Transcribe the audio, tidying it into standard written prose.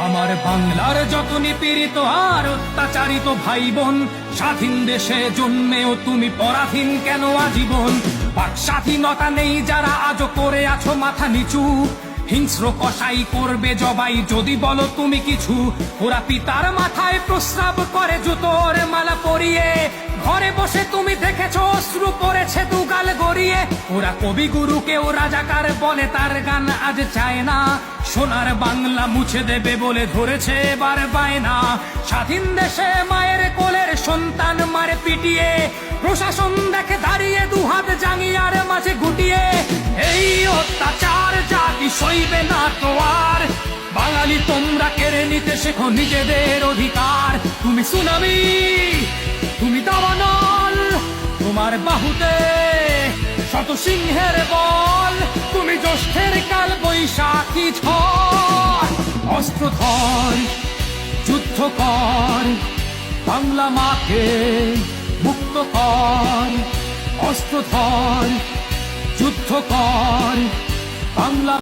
আমার বাংলার যত নিপীড়িত আর অত্যাচারিত ভাই বোন, স্বাধীন দেশে জন্মেও তুমি পরাধীন কেন আজীবন? বাক স্বাধীনতা নেই যারা আজও করে আছো মাথা নিচু, হিংস্র কসাই করবে জবাই যদি বলো তুমি কিছু। ওরা পিতার মাথায় প্রস্রাব করে জুতোর মালা পরিয়ে, ঘরে বসে তুমি দেখেছো অশ্রু পড়েছে দুগাল গড়িয়ে। ওরা কবিগুরুকে ও রাজাকার বলে, তার গান আজ চায় না। সোনার বাংলা মুছে দেবে বলে ধরেছে এবার বায়না। স্বাধীন দেশে মায়ের কোলের সন্তান মারে পিটিয়ে, প্রশাসন দেখে দাঁড়িয়ে দুহাত জাঙ্গিয়ার মাঝে গুটিয়ে। এই অত্যাচার জাতি সইবে না তো আর, বাঙালি তোমরা কেড়ে নিতে শেখো নিজেদের অধিকার। তুমি সুনামি, তুমি দাবানল, তোমার বাহুতে শত সিংহের বল। তুমি জ্যৈষ্ঠের কাল বৈশাখী ঝড়। অস্ত্র ধর, যুদ্ধ কর, বাংলা মাকে মুক্ত কর। অস্ত্র ধর, যুদ্ধ কর, বাংলা